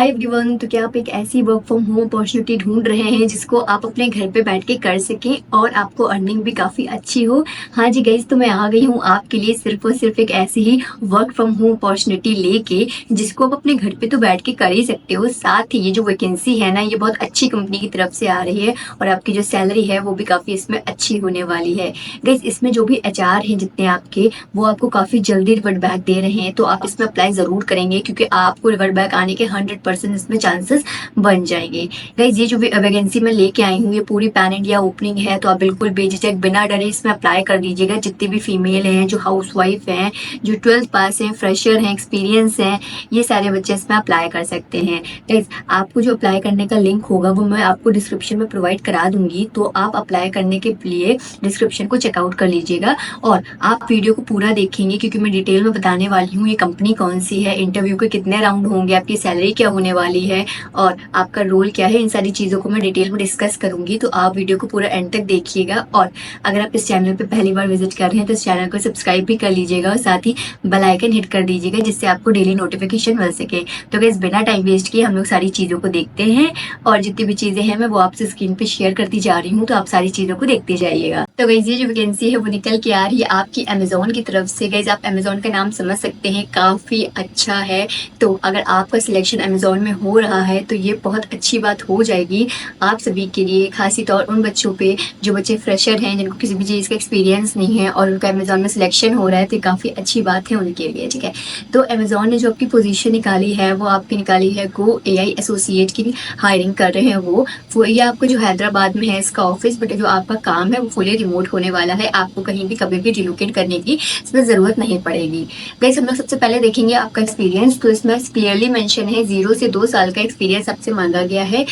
Hi everyone. तो क्या आप एक ऐसी वर्क फ्रॉम होम अपॉर्चुनिटी ढूंढ रहे हैं जिसको आप अपने घर पे बैठ के कर सकें और आपको अर्निंग भी काफ़ी अच्छी हो? हाँ जी गाइज, तो मैं आ गई हूँ आपके लिए सिर्फ और सिर्फ एक ऐसी ही वर्क फ्रॉम होम अपॉर्चुनिटी लेके जिसको आप अपने घर पे तो बैठ के कर ही सकते हो। साथ ही ये जो वैकेंसी है ना, ये बहुत अच्छी कंपनी की तरफ से आ रही है और आपकी जो सैलरी है वो भी काफ़ी इसमें अच्छी होने वाली है। गाइज इसमें जो भी एचआर हैं जितने आपके, वो आपको काफ़ी जल्दी रिवर्ट बैक दे रहे हैं, तो आप इसमें अप्लाई ज़रूर करेंगे क्योंकि आपको रिवर्ट बैक आने के 100% इसमें चांसेस बन जाएंगे। गाइज ये जो वैकेंसी मैं लेके आई हूँ ये पूरी पैन इंडिया ओपनिंग है, तो आप बिल्कुल बेझिझक बिना डरे इसमें अप्लाई कर दीजिएगा। जितनी भी फीमेल हैं, जो हाउस वाइफ हैं, जो 12th पास हैं, फ्रेशर हैं, एक्सपीरियंस हैं, ये सारे बच्चे इसमें अप्लाई कर सकते हैं। गाइज आपको जो अप्लाई करने का लिंक होगा वो मैं आपको डिस्क्रिप्शन में प्रोवाइड करा दूंगी, तो आप अप्लाई करने के लिए डिस्क्रिप्शन को चेकआउट कर लीजिएगा और आप वीडियो को पूरा देखेंगे क्योंकि मैं डिटेल में बताने वाली हूँ ये कंपनी कौन सी है, इंटरव्यू के कितने राउंड होंगे, आपकी सैलरी क्या होने वाली है और आपका रोल क्या है। इन सारी चीज़ों को मैं डिटेल में डिस्कस करूंगी, तो आप वीडियो को पूरा एंड तक देखिएगा। और अगर आप इस चैनल पे पहली बार विजिट कर रहे हैं तो इस चैनल को सब्सक्राइब भी कर लीजिएगा और साथ ही बेल आइकन हिट कर दीजिएगा जिससे आपको डेली नोटिफिकेशन मिल सके। तो गाइस बिना टाइम वेस्ट किए हम लोग सारी चीज़ों को देखते हैं और जितनी भी चीज़ें हैं मैं वो आपसे स्क्रीन पे शेयर करती जा रही हूँ, तो आप सारी चीज़ों को देखते जाइएगा। तो गाइस ये जो वैकेंसी है वो निकल के आ रही है आपकी अमेजोन की तरफ से। गाइस आप अमेजोन का नाम समझ सकते हैं, काफ़ी अच्छा है। तो अगर आपका सिलेक्शन अमेजोन में हो रहा है तो ये बहुत अच्छी बात हो जाएगी आप सभी के लिए, खासी तौर उन बच्चों पे जो बच्चे फ्रेशर हैं, जिनको किसी भी चीज़ का एक्सपीरियंस नहीं है और उनका अमेजोन में सिलेक्शन हो रहा है, तो काफ़ी अच्छी बात है उनके लिए। ठीक है, तो अमेजोन ने जो आपकी पोजीशन निकाली है वो आपकी निकाली है गो एआई एसोसिएट की हायरिंग कर रहे हैं वो ये आपको जो हैदराबाद में है इसका ऑफिस, बट जो आपका काम है वो फुली रिमोट होने वाला है। आपको कहीं भी कभी भी रिलोकेट करने की इसमें ज़रूरत नहीं पड़ेगी। गाइस हम लोग सबसे पहले देखेंगे आपका एक्सपीरियंस, तो इसमें क्लियरली मेंशन है 0 से 2 साल का एक्सपीरियंस आपसे मांगा गया है।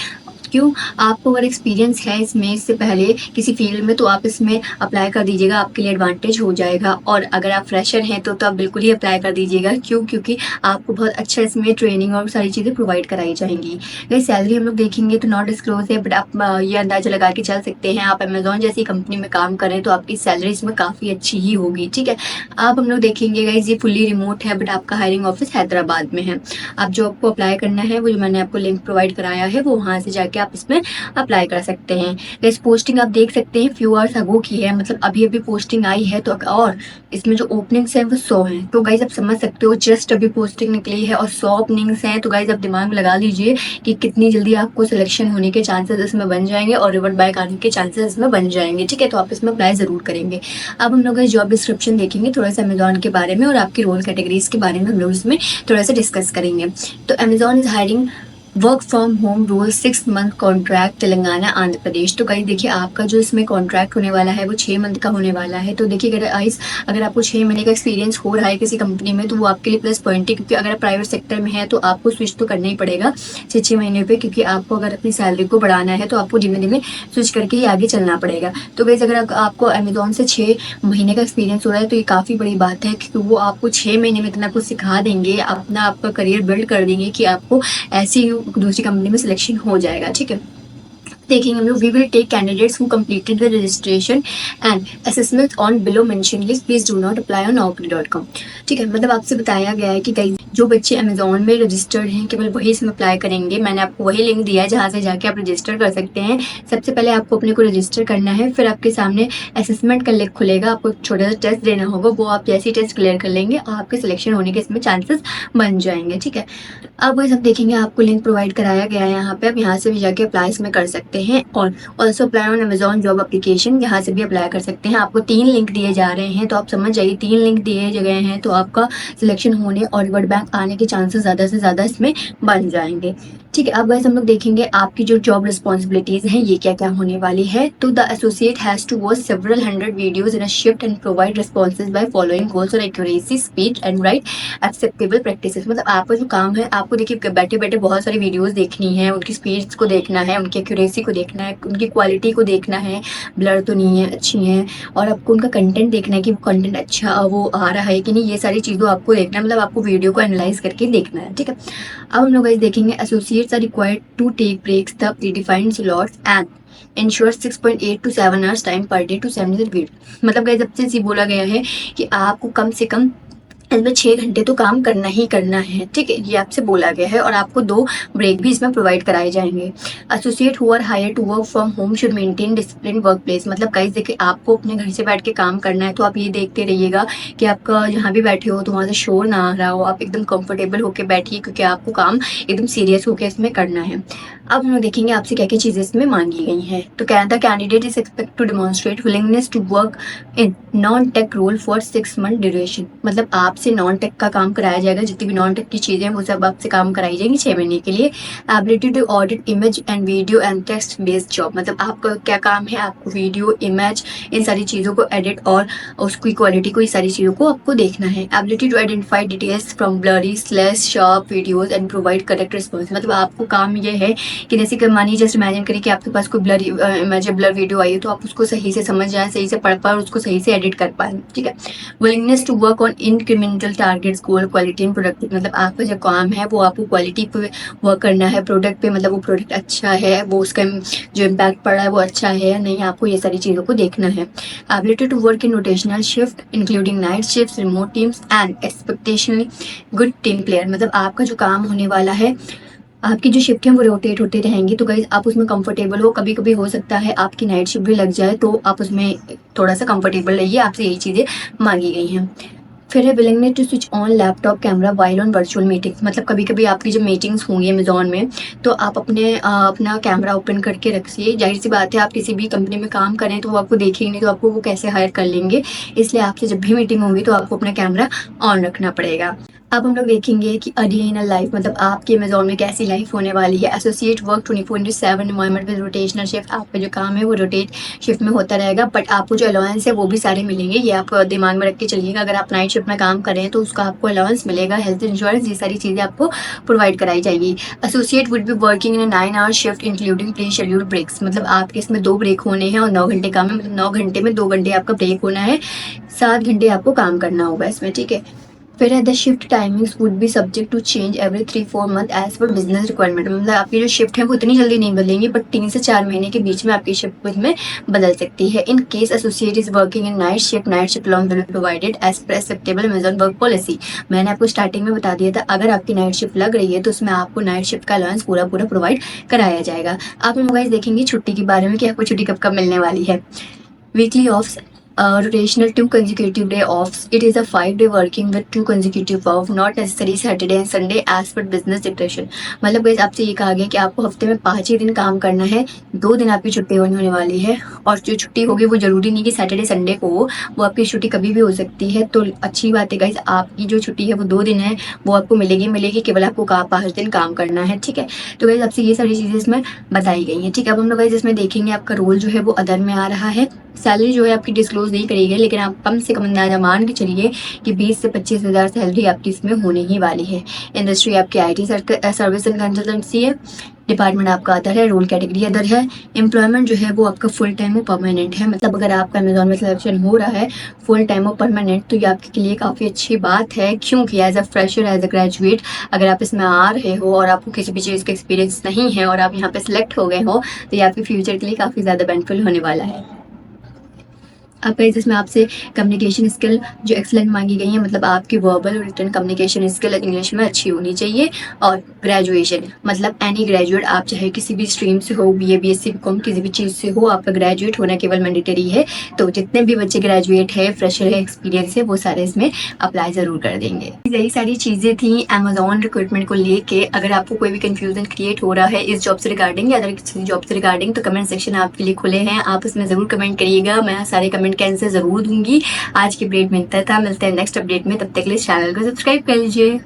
क्यों? आपको अगर एक्सपीरियंस है इसमें इससे पहले किसी फील्ड में तो आप इसमें अप्लाई कर दीजिएगा, आपके लिए एडवांटेज हो जाएगा। और अगर आप फ्रेशर हैं तो आप बिल्कुल ही अप्लाई कर दीजिएगा। क्यों? क्योंकि आपको बहुत अच्छा इसमें ट्रेनिंग और सारी चीज़ें प्रोवाइड कराई जाएंगी। ये सैलरी हम लोग देखेंगे तो नॉट डिस्क्लोज है, बट आप ये अंदाजा लगा के चल सकते हैं, आप अमेजोन जैसी कंपनी में काम करें तो आपकी सैलरी इसमें काफ़ी अच्छी ही होगी। ठीक है, आप हम लोग देखेंगे गाइस ये फुल्ली रिमोट है, बट आपका हायरिंग ऑफिस हैदराबाद में है। आप जो आपको अप्लाई करना है वो जो मैंने आपको लिंक प्रोवाइड कराया है वो वहाँ से जाके आप इसमें अप्लाई कर सकते हैं। इस पोस्टिंग आप देख सकते हैं फ्यू आवर्स अगो की है, मतलब अभी अभी पोस्टिंग आई है। तो और इसमें जो ओपनिंग्स हैं वो 100 हैं, तो गाइज आप समझ सकते हो जस्ट अभी पोस्टिंग निकली है और 100 ओपनिंग्स हैं। तो गाइज आप दिमाग लगा लीजिए कि कितनी जल्दी आपको सिलेक्शन होने के चांसेस इसमें बन जाएंगे और रिवर्ट बैक आने के चांसेस इसमें बन जाएंगे। ठीक है, तो आप इसमें अप्लाई जरूर करेंगे। अब हम लोग जॉब डिस्क्रिप्शन देखेंगे थोड़ा सा अमेजोन के बारे में और आपकी रोल कैटेगरीज के बारे में हम लोग इसमें थोड़ा सा डिस्कस करेंगे। तो Amazon is hiring work from home role 6 month contract Telangana Andhra Pradesh. तो कहीं देखिए आपका जो इसमें कॉन्ट्रैक्ट होने वाला है वो 6 मंथ का होने वाला है। तो देखिए अगर आपको 6 महीने का एक्सपीरियंस हो रहा है किसी कंपनी में तो वो आपके लिए प्लस पॉइंट है, क्योंकि अगर प्राइवेट सेक्टर में है तो आपको स्विच तो करना ही पड़ेगा 6 महीने पे, क्योंकि आपको अगर अपनी सैलरी को बढ़ाना है तो आपको धीमे धीमे स्विच करके ही आगे चलना पड़ेगा। तो वैसे अगर आपको अमेजोन से 6 महीने का एक्सपीरियंस हो रहा है तो ये काफ़ी बड़ी बात है, क्योंकि वो आपको 6 महीने में इतना कुछ सिखा देंगे, अपना आपका करियर बिल्ड कर देंगे कि आपको ऐसी दूसरी कंपनी में सिलेक्शन हो जाएगा। ठीक है, देखेंगे हम लोग we will take candidates who completed the registration and assessment on below mention link, please do not apply on naukri.com। ठीक है, मतलब आपसे बताया गया है कि कई जो बच्चे अमेजोन में रजिस्टर्ड हैं केवल वही इसमें अप्लाई करेंगे। मैंने आपको वही लिंक दिया है जहाँ से जाके आप रजिस्टर कर सकते हैं। सबसे पहले आपको अपने को रजिस्टर करना है, फिर आपके सामने असेसमेंट का लिंक खुलेगा, आपको एक छोटा सा टेस्ट देना होगा, वो आप जैसे ही टेस्ट क्लियर कर लेंगे आपके सिलेक्शन होने के इसमें चांसेस बन जाएंगे। ठीक है, अब वही सब देखेंगे, आपको लिंक प्रोवाइड कराया गया है यहाँ पे, आप यहाँ से भी जाके अप्लाई इसमें कर सकते हैं और also apply on Amazon job application, यहाँ से भी अप्लाई कर सकते हैं। आपको 3 लिंक दिए जा रहे हैं, तो आप समझ जाइए 3 लिंक दिए गए हैं तो आपका सिलेक्शन होने और रिवर्ट बैक आने के चांसेस ज़्यादा से ज़्यादा इसमें बन जाएंगे। ठीक है, अब वैसे हम लोग देखेंगे आपकी जो जॉब रिस्पॉन्सिबिलिटीज़ हैं ये क्या क्या होने वाली है। तो the associate has to watch several 100 videos in a shift and provide responses by following goals और accuracy speech and right acceptable practices. मतलब आपका जो काम है आपको देखिए बैठे बैठे बहुत सारी वीडियोज़ देखनी है, उनकी स्पीच को देखना है, उनकी एक्यूरेसी को देखना है, उनकी क्वालिटी को देखना है, ब्लर तो नहीं है, अच्छी हैं, और आपको उनका कंटेंट देखना है कि वो कंटेंट अच्छा वो आ रहा है कि नहीं, ये सारी चीज़ों आपको देखना है। मतलब आपको वीडियो को एनालाइज करके देखना है। ठीक है, अब हम लोग इस देखेंगे associates are required to take breaks the predefined slots and ensure 6.8 to 7 hours time per day to 70 video. मतलब गाइस सबसे बोला गया है कि आपको कम से कम इसमें 6 घंटे तो काम करना ही करना है, ठीक है, ये आपसे बोला गया है और आपको 2 ब्रेक भी इसमें प्रोवाइड कराए जाएंगे। Associate who are hire to work from home should maintain discipline work place. मतलब गाइस देखिए, आपको अपने घर से बैठ के काम करना है तो आप ये देखते रहिएगा कि आपका जहाँ भी बैठे हो तो वहाँ से शोर ना आ रहा हो, आप एकदम कंफर्टेबल होकर बैठिए, क्योंकि आपको काम एकदम सीरियस होकर इसमें करना है। अब हम लोग देखेंगे आपसे क्या क्या चीज़ें इसमें मांगी गई हैं। तो the candidate is expect to demonstrate willingness to work in non tech role for 6 month duration. मतलब आपसे नॉन टेक का काम कराया जाएगा, जितनी भी नॉन टेक की चीज़ें हैं वो सब आपसे काम कराई जाएंगी 6 महीने के लिए। Ability to audit image and video and text based job. मतलब आपका क्या काम है, आपको वीडियो, इमेज, इन सारी चीज़ों को एडिट और उसकी क्वालिटी को, ये सारी चीज़ों को आपको देखना है। Ability to identify details from blurry slash sharp videos and provide correct response. मतलब आपको काम ये है कि जैसे कि मानिए, जस्ट इमेजिन करिए कि आपके पास कोई ब्लर इमेज, ब्लर वीडियो आई है, तो आप उसको सही से समझ जाए, सही से पढ़ पाए और उसको सही से एडिट कर पाए, ठीक है। Willingness to work on incremental targets, goal, quality and product. मतलब आपका जो काम है वो आपको क्वालिटी पे वर्क करना है, प्रोडक्ट पे, मतलब वो प्रोडक्ट अच्छा है, वो उसका जो इम्पैक्ट पड़ा है वो अच्छा है या नहीं, आपको ये सारी चीज़ों को देखना है। Ability to work in rotational shift including night shift, remote teams and exceptionally good team player. मतलब आपका जो काम होने वाला है, आपकी जो शिफ्ट है वो रोटेट होते रहेंगी, तो गाइस आप उसमें कंफर्टेबल हो। कभी कभी हो सकता है आपकी नाइट शिफ्ट भी लग जाए, तो आप उसमें थोड़ा सा कंफर्टेबल रहिए, आपसे यही चीज़ें मांगी गई हैं। फिर है willingness to switch on laptop camera while on virtual meetings. मतलब कभी कभी आपकी जो मीटिंग्स होंगी अमेजोन में, तो आप अपना कैमरा ओपन करके रखिए। जाहिर सी बात है, आप किसी भी कंपनी में काम करें तो वो आपको देखेंगे नहीं, तो आपको वो कैसे हायर कर लेंगे। इसलिए आपसे जब भी मीटिंग होगी तो आपको अपना कैमरा ऑन रखना पड़ेगा। अब हम लोग देखेंगे कि a day in a life, मतलब आपके अमेजोन में कैसी लाइफ होने वाली है। Associate work 24/7 environment with rotational shift. आपका जो काम है वो रोटेट शिफ्ट में होता रहेगा, बट आपको जो अलाउंस है वो भी सारे मिलेंगे। ये आप दिमाग में रख के चलिएगा, अगर आप नाइट शिफ्ट में काम करें तो उसका आपको अलाउंस मिलेगा, हेल्थ इंश्योरेंस, ये सारी चीज़ें आपको प्रोवाइड कराई जाएगी। Associate would be working in 9 hour shift including pre scheduled breaks. मतलब आपके इसमें 2 ब्रेक होने हैं और 9 घंटे काम है, मतलब 9 घंटे में 2 घंटे आपका ब्रेक होना है, 7 घंटे आपको काम करना होगा इसमें, ठीक है। फिर है the shift timings would be subject to change every 3-4 month as per business requirement. मतलब आपकी जो शिफ्ट है वो इतनी जल्दी नहीं बदलेंगी, बट 3 से 4 महीने के बीच में आपकी शिफ्ट में बदल सकती है। In case associate is working in night shift long will be provided as per acceptable Amazon work policy. मैंने आपको स्टार्टिंग में बता दिया था, अगर आपकी नाइट शिफ्ट लग रही है तो उसमें आपको नाइट शिफ्ट का अलाउंस पूरा प्रोवाइड कराया जाएगा। आप हम गाइस देखेंगे छुट्टी के बारे में कि आपको छुट्टी कब कब मिलने वाली है। Weekly offs, rotational 2 consecutive day offs. It is a 5-day working with 2 consecutive off, not necessary Saturday and Sunday as per business dictation. मतलब गाइस आपसे ये कहा गया कि आपको हफ्ते में 5 ही दिन काम करना है, 2 दिन आपकी छुट्टी होने वाली है, और जो छुट्टी होगी वो जरूरी नहीं कि सैटरडे संडे को हो, वो आपकी छुट्टी कभी भी हो सकती है। तो अच्छी बात है गाइस, आपकी जो छुट्टी है वो 2 दिन है, वो आपको मिलेगी, केवल आपको 5 दिन काम करना है, ठीक है। तो गाइस आपसे ये सारी चीज़ें इसमें बताई गई हैं, ठीक है। अब हम लोग गाइस इसमें देखेंगे आपका रोल जो है वो अदर में आ रहा है। सैलरी जो है आपकी डिस्क्लोज नहीं करी गई, लेकिन आप कम से कम अंदाजा मान के चलिए कि 20 से 25 हज़ार सैलरी आपकी इसमें होने ही वाली है। इंडस्ट्री आपकी IT सर्विस एंड कंसल्टेंसी है। डिपार्टमेंट आपका अदर है, रोल कैटेगरी अदर है। एम्प्लॉयमेंट जो है वो आपका फुल टाइम और परमानेंट है। मतलब अगर आपका अमेजोन में सिलेक्शन हो रहा है फुल टाइम और परमानेंट, तो ये आपके लिए काफ़ी अच्छी बात है, क्योंकि as a fresher, as a graduate, अगर आप इसमें आ रहे हो और आपको किसी भी चीज़ का एक्सपीरियंस नहीं है और आप यहाँ पे सिलेक्ट हो गए हो, तो ये आपके फ्यूचर के लिए काफ़ी ज़्यादा बेनिफिट होने वाला है। आपका जिसमें आपसे कम्युनिकेशन स्किल जो एक्सेलेंट मांगी गई है, मतलब आपकी वर्बल और रिटन कम्युनिकेशन स्किल इंग्लिश में अच्छी होनी चाहिए। और ग्रेजुएशन, मतलब एनी ग्रेजुएट, आप चाहे किसी भी स्ट्रीम से हो, BA BSc BCom किसी भी चीज़ से हो, आपका ग्रेजुएट होना केवल मैंडेटरी है। तो जितने भी बच्चे ग्रेजुएट है, फ्रेशर है, एक्सपीरियंस है, वो सारे इसमें अप्लाई ज़रूर कर देंगे। यही सारी चीज़ें थी अमेजोन रिक्रूटमेंट को लेके। अगर आपको कोई भी कंफ्यूजन क्रिएट हो रहा है इस जॉब से रिगार्डिंग या अदर किसी जॉब से रिगार्डिंग, तो कमेंट सेक्शन आपके लिए खुले हैं, आप उसमें ज़रूर कमेंट करिएगा, मैं सारे कमेंट का आंसर ज़रूर दूंगी। आज की अपडेट में इतना था, मिलते हैं नेक्स्ट अपडेट में, तब तक के लिए चैनल को सब्सक्राइब कर लीजिए।